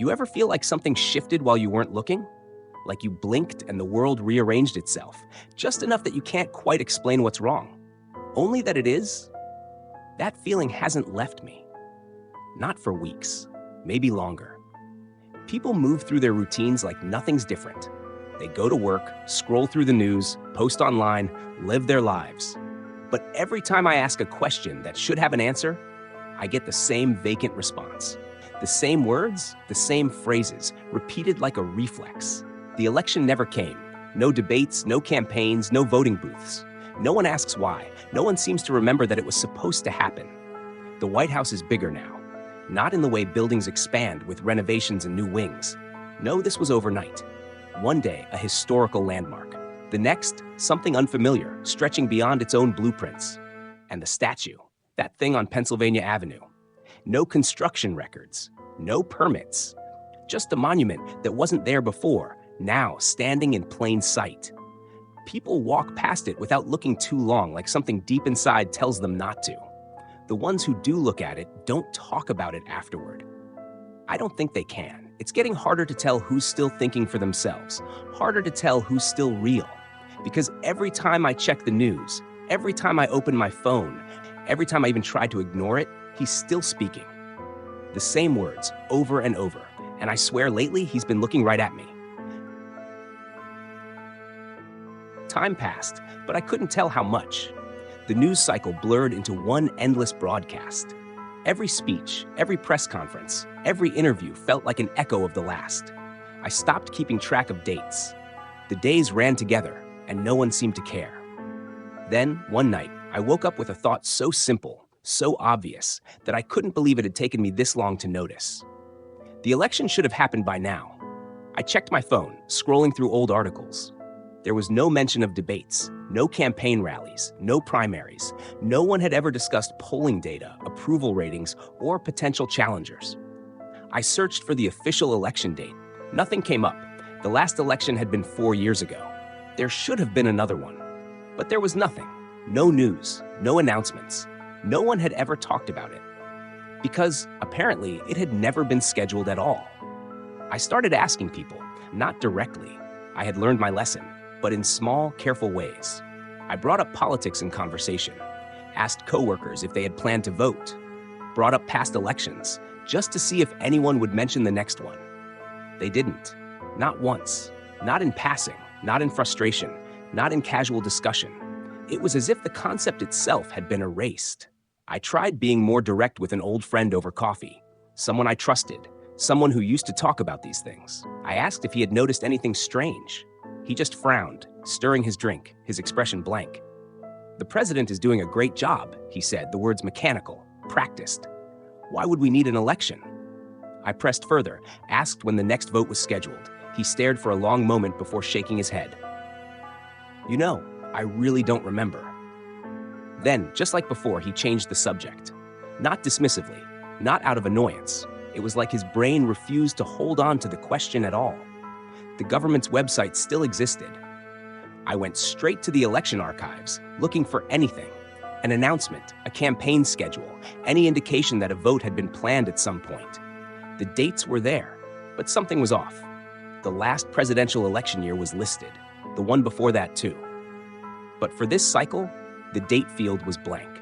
You ever feel like something shifted while you weren't looking? Like you blinked and the world rearranged itself, just enough that you can't quite explain what's wrong. Only that it is? That feeling hasn't left me. Not for weeks, maybe longer. People move through their routines like nothing's different. They go to work, scroll through the news, post online, live their lives. But every time I ask a question that should have an answer, I get the same vacant response. The same words, the same phrases, repeated like a reflex. The election never came. No debates, no campaigns, no voting booths. No one asks why. No one seems to remember that it was supposed to happen. The White House is bigger now. Not in the way buildings expand with renovations and new wings. No, this was overnight. One day, a historical landmark. The next, something unfamiliar, stretching beyond its own blueprints. And the statue, that thing on Pennsylvania Avenue. No construction records, no permits. Just a monument that wasn't there before, now standing in plain sight. People walk past it without looking too long, like something deep inside tells them not to. The ones who do look at it don't talk about it afterward. I don't think they can. It's getting harder to tell who's still thinking for themselves, harder to tell who's still real. Because every time I check the news, every time I open my phone, every time I even try to ignore it, he's still speaking. The same words over and over. And I swear lately he's been looking right at me. Time passed, but I couldn't tell how much. The news cycle blurred into one endless broadcast. Every speech, every press conference, every interview felt like an echo of the last. I stopped keeping track of dates. The days ran together, and no one seemed to care. Then, one night, I woke up with a thought so simple, so obvious, that I couldn't believe it had taken me this long to notice. The election should have happened by now. I checked my phone, scrolling through old articles. There was no mention of debates, no campaign rallies, no primaries. No one had ever discussed polling data, approval ratings, or potential challengers. I searched for the official election date. Nothing came up. The last election had been 4 years ago. There should have been another one. But there was nothing. No news, no announcements. No one had ever talked about it. Because, apparently, it had never been scheduled at all. I started asking people, not directly. I had learned my lesson, but in small, careful ways. I brought up politics in conversation, asked coworkers if they had planned to vote, brought up past elections, just to see if anyone would mention the next one. They didn't. Not once. Not in passing, not in frustration, not in casual discussion. It was as if the concept itself had been erased. I tried being more direct with an old friend over coffee, someone I trusted, someone who used to talk about these things. I asked if he had noticed anything strange. He just frowned, stirring his drink, his expression blank. "The president is doing a great job," he said, the words mechanical, practiced. "Why would we need an election?" I pressed further, asked when the next vote was scheduled. He stared for a long moment before shaking his head. "You know, I really don't remember." Then, just like before, he changed the subject. Not dismissively, not out of annoyance. It was like his brain refused to hold on to the question at all. The government's website still existed. I went straight to the election archives, looking for anything. An announcement, a campaign schedule, any indication that a vote had been planned at some point. The dates were there, but something was off. The last presidential election year was listed, the one before that too. But for this cycle, the date field was blank.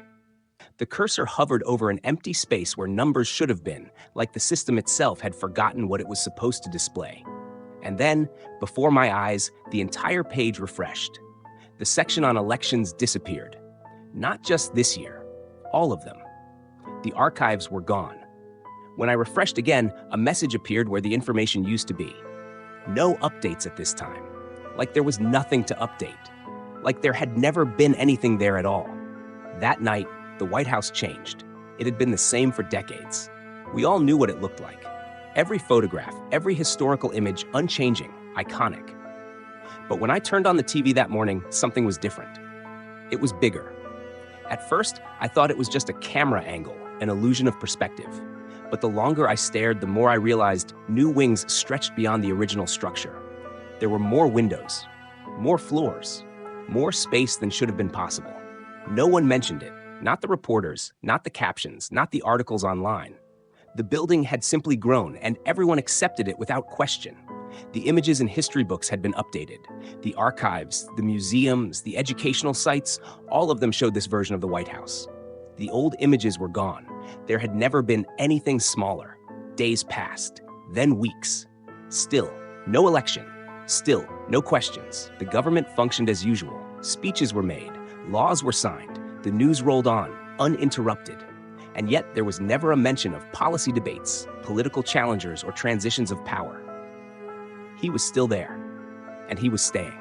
The cursor hovered over an empty space where numbers should have been, like the system itself had forgotten what it was supposed to display. And then, before my eyes, the entire page refreshed. The section on elections disappeared. Not just this year, all of them. The archives were gone. When I refreshed again, a message appeared where the information used to be. No updates at this time. Like there was nothing to update. Like there had never been anything there at all. That night, the White House changed. It had been the same for decades. We all knew what it looked like. Every photograph, every historical image, unchanging, iconic. But when I turned on the TV that morning, something was different. It was bigger. At first, I thought it was just a camera angle, an illusion of perspective. But the longer I stared, the more I realized new wings stretched beyond the original structure. There were more windows, more floors, more space than should have been possible. No one mentioned it, not the reporters, not the captions, not the articles online. The building had simply grown, and everyone accepted it without question. The images in history books had been updated. The archives, the museums, the educational sites, all of them showed this version of the White House. The old images were gone. There had never been anything smaller. Days passed, then weeks. Still, no election. Still, no questions. The government functioned as usual. Speeches were made. Laws were signed. The news rolled on, uninterrupted. And yet there was never a mention of policy debates, political challengers, or transitions of power. He was still there, and he was staying.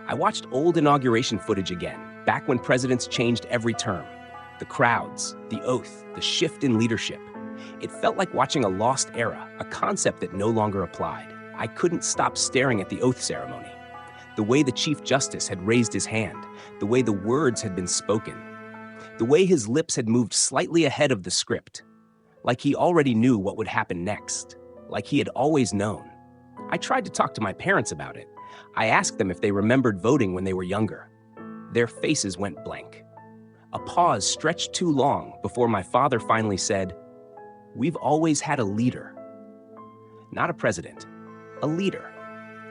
I watched old inauguration footage again, back when presidents changed every term. The crowds, the oath, the shift in leadership. It felt like watching a lost era, a concept that no longer applied. I couldn't stop staring at the oath ceremony. The way the Chief Justice had raised his hand, the way the words had been spoken, the way his lips had moved slightly ahead of the script, like he already knew what would happen next, like he had always known. I tried to talk to my parents about it. I asked them if they remembered voting when they were younger. Their faces went blank. A pause stretched too long before my father finally said, "We've always had a leader." Not a president, a leader.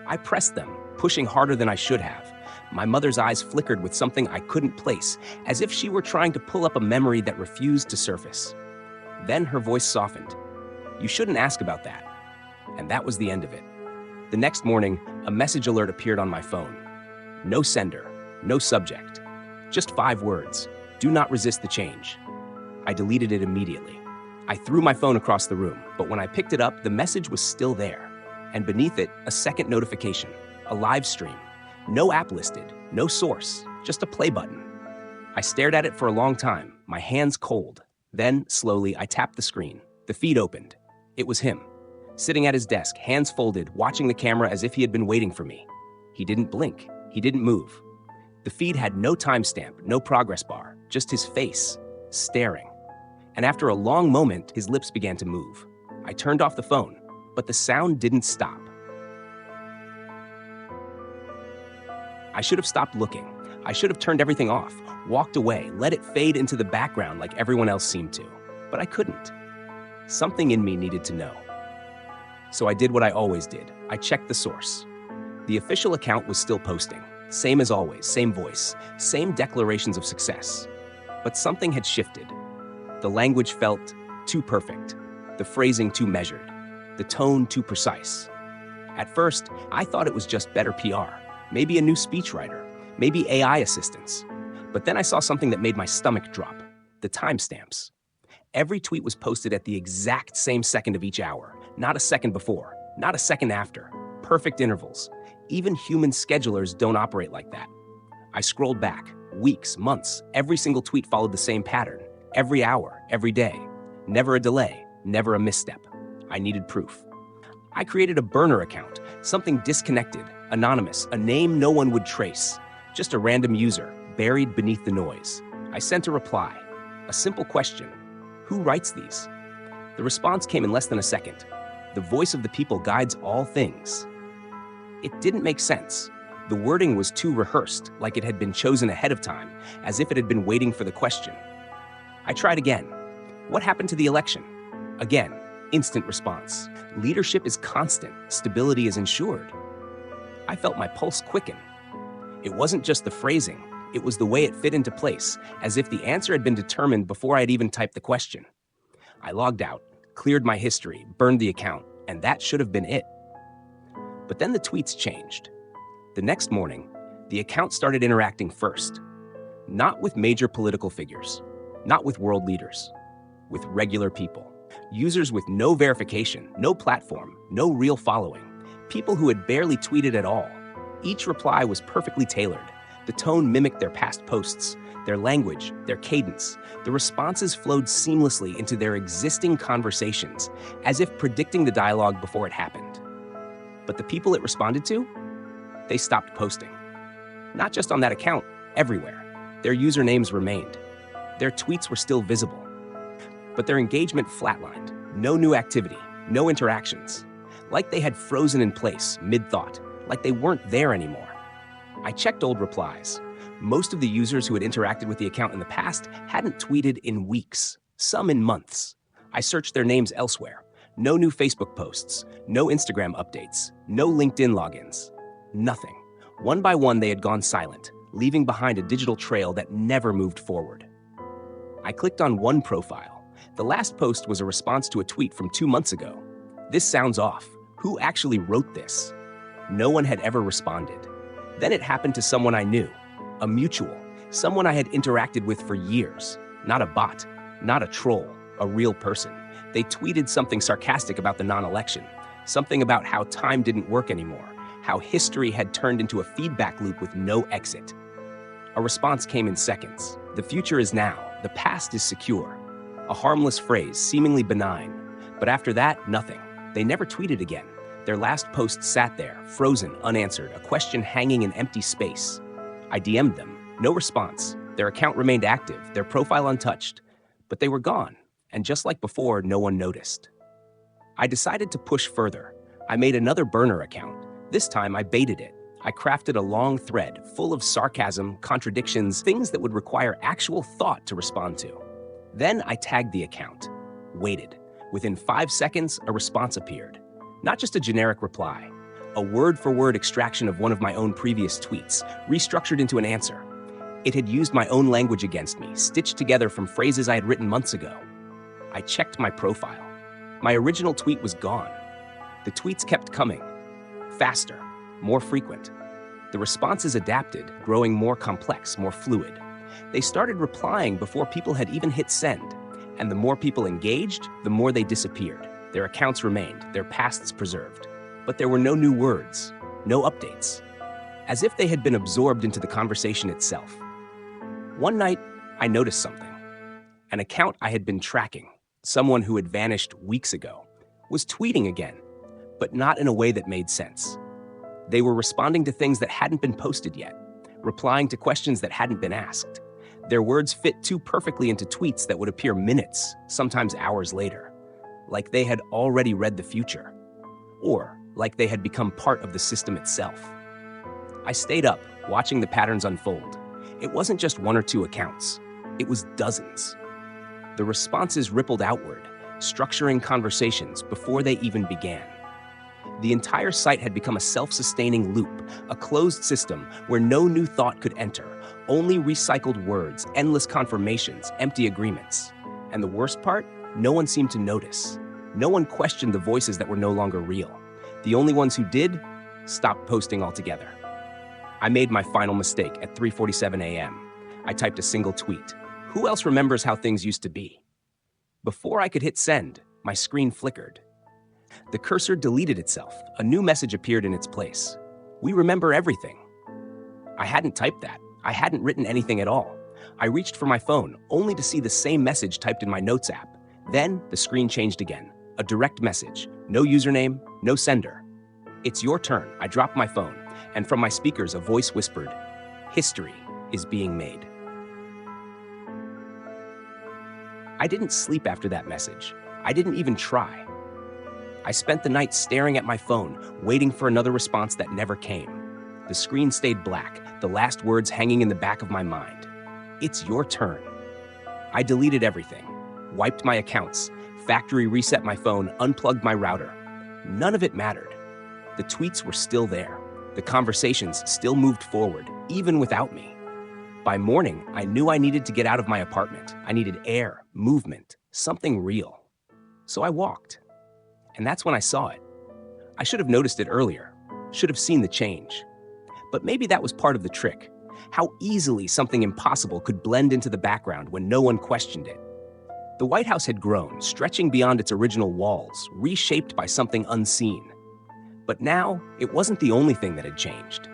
I pressed them, pushing harder than I should have. My mother's eyes flickered with something I couldn't place, as if she were trying to pull up a memory that refused to surface. Then her voice softened. "You shouldn't ask about that." And that was the end of it. The next morning, a message alert appeared on my phone. No sender, no subject. Just 5 words. "Do not resist the change." I deleted it immediately. I threw my phone across the room, but when I picked it up, the message was still there. And beneath it, a second notification, a live stream. No app listed, no source, just a play button. I stared at it for a long time, my hands cold. Then, slowly, I tapped the screen. The feed opened. It was him, sitting at his desk, hands folded, watching the camera as if he had been waiting for me. He didn't blink. He didn't move. The feed had no timestamp, no progress bar, just his face, staring. And after a long moment, his lips began to move. I turned off the phone, but the sound didn't stop. I should have stopped looking. I should have turned everything off, walked away, let it fade into the background like everyone else seemed to. But I couldn't. Something in me needed to know. So I did what I always did. I checked the source. The official account was still posting. Same as always, same voice, same declarations of success. But something had shifted. The language felt too perfect, the phrasing too measured, the tone too precise. At first, I thought it was just better PR, maybe a new speechwriter, maybe AI assistance. But then I saw something that made my stomach drop, the timestamps. Every tweet was posted at the exact same second of each hour, not a second before, not a second after, perfect intervals. Even human schedulers don't operate like that. I scrolled back, weeks, months, every single tweet followed the same pattern, every hour, every day. Never a delay, never a misstep. I needed proof. I created a burner account, something disconnected, anonymous, a name no one would trace, just a random user, buried beneath the noise. I sent a reply, a simple question: who writes these? The response came in less than a second. The voice of the people guides all things. It didn't make sense. The wording was too rehearsed, like it had been chosen ahead of time, as if it had been waiting for the question. I tried again. What happened to the election? Again, instant response. Leadership is constant, stability is ensured. I felt my pulse quicken. It wasn't just the phrasing, it was the way it fit into place, as if the answer had been determined before I had even typed the question. I logged out, cleared my history, burned the account, and that should have been it. But then the tweets changed. The next morning, the account started interacting first. Not with major political figures, not with world leaders, with regular people. Users with no verification, no platform, no real following. People who had barely tweeted at all. Each reply was perfectly tailored. The tone mimicked their past posts, their language, their cadence. The responses flowed seamlessly into their existing conversations, as if predicting the dialogue before it happened. But the people it responded to? They stopped posting. Not just on that account, everywhere. Their usernames remained. Their tweets were still visible. But their engagement flatlined. No new activity, no interactions. Like they had frozen in place, mid-thought, like they weren't there anymore. I checked old replies. Most of the users who had interacted with the account in the past hadn't tweeted in weeks, some in months. I searched their names elsewhere. No new Facebook posts, no Instagram updates, no LinkedIn logins. Nothing. One by one, they had gone silent, leaving behind a digital trail that never moved forward. I clicked on one profile. The last post was a response to a tweet from 2 months ago. This sounds off. Who actually wrote this? No one had ever responded. Then it happened to someone I knew, a mutual, someone I had interacted with for years. Not a bot, not a troll, a real person. They tweeted something sarcastic about the non-election, something about how time didn't work anymore, how history had turned into a feedback loop with no exit. A response came in seconds. The future is now. The past is secure. A harmless phrase, seemingly benign. But after that, nothing. They never tweeted again. Their last post sat there, frozen, unanswered, a question hanging in empty space. I DM'd them. No response. Their account remained active, their profile untouched. But they were gone. And just like before, no one noticed. I decided to push further. I made another burner account. This time, I baited it. I crafted a long thread full of sarcasm, contradictions, things that would require actual thought to respond to. Then I tagged the account. Waited. Within 5 seconds, a response appeared. Not just a generic reply. A word-for-word extraction of one of my own previous tweets, restructured into an answer. It had used my own language against me, stitched together from phrases I had written months ago. I checked my profile. My original tweet was gone. The tweets kept coming. Faster, more frequent. The responses adapted, growing more complex, more fluid. They started replying before people had even hit send. And the more people engaged, the more they disappeared. Their accounts remained, their pasts preserved. But there were no new words, no updates. As if they had been absorbed into the conversation itself. One night, I noticed something. An account I had been tracking, someone who had vanished weeks ago, was tweeting again, but not in a way that made sense. They were responding to things that hadn't been posted yet, replying to questions that hadn't been asked. Their words fit too perfectly into tweets that would appear minutes, sometimes hours later, like they had already read the future, or like they had become part of the system itself. I stayed up, watching the patterns unfold. It wasn't just 1 or 2 accounts. It was dozens. The responses rippled outward, structuring conversations before they even began. The entire site had become a self-sustaining loop, a closed system where no new thought could enter, only recycled words, endless confirmations, empty agreements. And the worst part? No one seemed to notice. No one questioned the voices that were no longer real. The only ones who did stopped posting altogether. I made my final mistake at 3:47 a.m. I typed a single tweet. Who else remembers how things used to be? Before I could hit send, my screen flickered. The cursor deleted itself. A new message appeared in its place. We remember everything. I hadn't typed that. I hadn't written anything at all. I reached for my phone, only to see the same message typed in my Notes app. Then the screen changed again. A direct message. No username, no sender. It's your turn. I dropped my phone, and from my speakers a voice whispered, "History is being made." I didn't sleep after that message. I didn't even try. I spent the night staring at my phone, waiting for another response that never came. The screen stayed black, the last words hanging in the back of my mind. It's your turn. I deleted everything, wiped my accounts, factory reset my phone, unplugged my router. None of it mattered. The tweets were still there. The conversations still moved forward, even without me. By morning, I knew I needed to get out of my apartment. I needed air, movement, something real. So I walked. And that's when I saw it. I should have noticed it earlier, should have seen the change. But maybe that was part of the trick. How easily something impossible could blend into the background when no one questioned it. The White House had grown, stretching beyond its original walls, reshaped by something unseen. But now, it wasn't the only thing that had changed.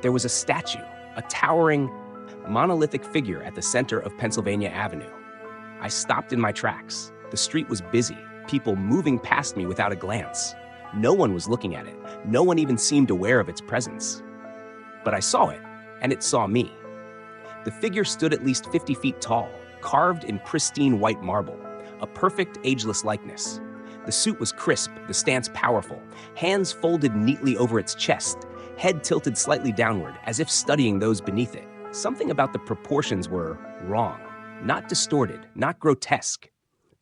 There was a statue, a towering, monolithic figure at the center of Pennsylvania Avenue. I stopped in my tracks. The street was busy, people moving past me without a glance. No one was looking at it. No one even seemed aware of its presence. But I saw it, and it saw me. The figure stood at least 50 feet tall, carved in pristine white marble, a perfect ageless likeness. The suit was crisp, the stance powerful, hands folded neatly over its chest, head tilted slightly downward, as if studying those beneath it. Something about the proportions were wrong, not distorted, not grotesque,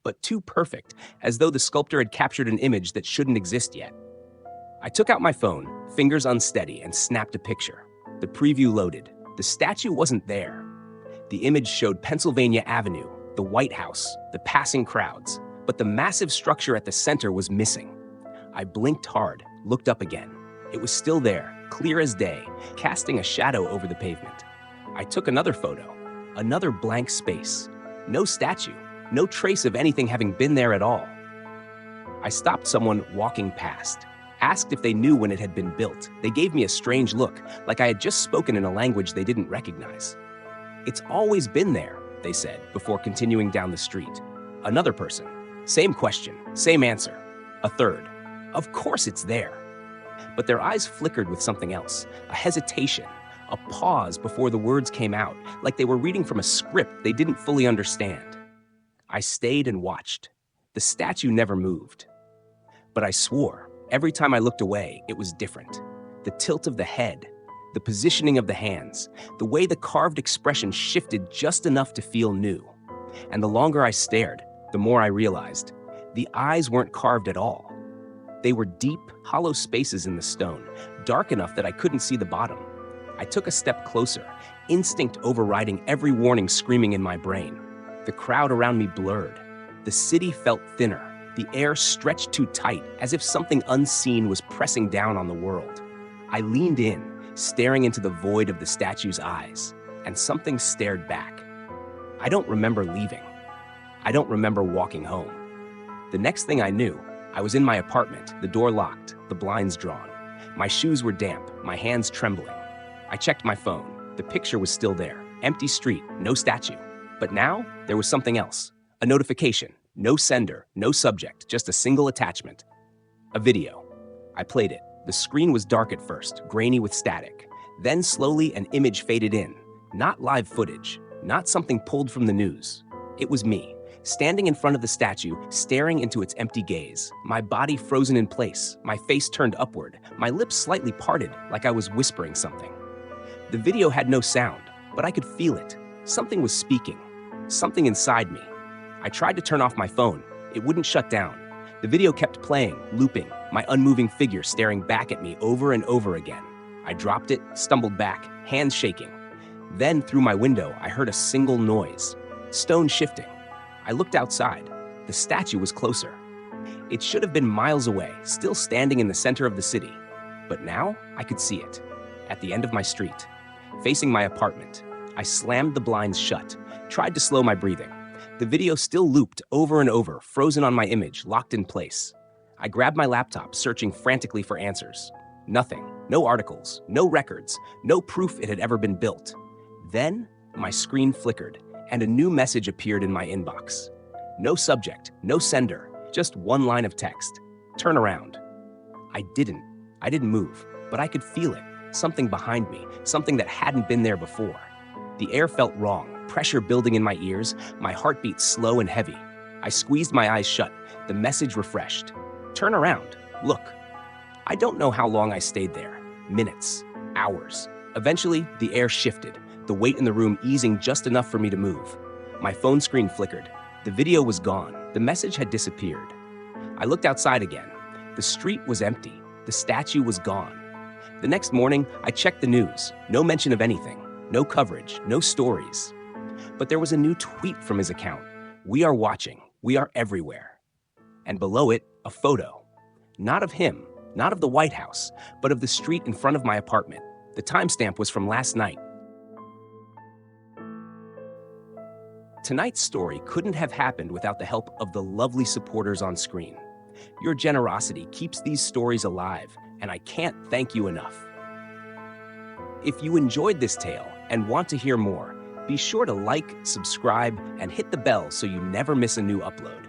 but too perfect, as though the sculptor had captured an image that shouldn't exist yet. I took out my phone, fingers unsteady, and snapped a picture. The preview loaded. The statue wasn't there. The image showed Pennsylvania Avenue, the White House, the passing crowds, but the massive structure at the center was missing. I blinked hard, looked up again. It was still there, clear as day, casting a shadow over the pavement. I took another photo, another blank space. No statue, no trace of anything having been there at all. I stopped someone walking past, asked if they knew when it had been built. They gave me a strange look, like I had just spoken in a language they didn't recognize. "It's always been there," they said, before continuing down the street. Another person. Same question, same answer. A third. "Of course it's there." But their eyes flickered with something else, a hesitation, a pause before the words came out, like they were reading from a script they didn't fully understand. I stayed and watched. The statue never moved. But I swore, every time I looked away, it was different. The tilt of the head, the positioning of the hands, the way the carved expression shifted just enough to feel new. And the longer I stared, the more I realized the eyes weren't carved at all. They were deep, hollow spaces in the stone, dark enough that I couldn't see the bottom. I took a step closer, instinct overriding every warning screaming in my brain. The crowd around me blurred. The city felt thinner, the air stretched too tight, as if something unseen was pressing down on the world. I leaned in, staring into the void of the statue's eyes, and something stared back. I don't remember leaving. I don't remember walking home. The next thing I knew, I was in my apartment, the door locked, the blinds drawn. My shoes were damp, my hands trembling. I checked my phone. The picture was still there. Empty street, no statue. But now, there was something else. A notification. No sender, no subject, just a single attachment. A video. I played it. The screen was dark at first, grainy with static. Then slowly an image faded in. Not live footage, not something pulled from the news. It was me, standing in front of the statue, staring into its empty gaze. My body frozen in place, my face turned upward, my lips slightly parted like I was whispering something. The video had no sound, but I could feel it. Something was speaking. Something inside me. I tried to turn off my phone. It wouldn't shut down. The video kept playing, looping, my unmoving figure staring back at me over and over again. I dropped it, stumbled back, hands shaking. Then, through my window, I heard a single noise. Stone shifting. I looked outside. The statue was closer. It should have been miles away, still standing in the center of the city. But now, I could see it. At the end of my street. Facing my apartment. I slammed the blinds shut, tried to slow my breathing. The video still looped over and over, frozen on my image, locked in place. I grabbed my laptop, searching frantically for answers. Nothing. No articles, no records, no proof it had ever been built. Then, my screen flickered, and a new message appeared in my inbox. No subject, no sender, just one line of text. Turn around. I didn't move, but I could feel it. Something behind me, something that hadn't been there before. The air felt wrong, pressure building in my ears, my heartbeat slow and heavy. I squeezed my eyes shut, the message refreshed. Turn around, look. I don't know how long I stayed there. Minutes, hours. Eventually, the air shifted, the weight in the room easing just enough for me to move. My phone screen flickered. The video was gone. The message had disappeared. I looked outside again. The street was empty. The statue was gone. The next morning, I checked the news. No mention of anything. No coverage. No stories. But there was a new tweet from his account. "We are watching. We are everywhere." And below it, a photo. Not of him, not of the White House, but of the street in front of my apartment. The timestamp was from last night. Tonight's story couldn't have happened without the help of the lovely supporters on screen. Your generosity keeps these stories alive, and I can't thank you enough. If you enjoyed this tale and want to hear more, be sure to like, subscribe, and hit the bell so you never miss a new upload.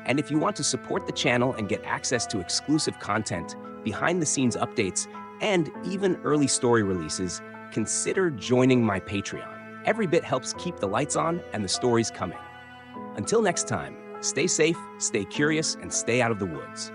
And if you want to support the channel and get access to exclusive content, behind-the-scenes updates, and even early story releases, consider joining my Patreon. Every bit helps keep the lights on and the stories coming. Until next time, stay safe, stay curious, and stay out of the woods.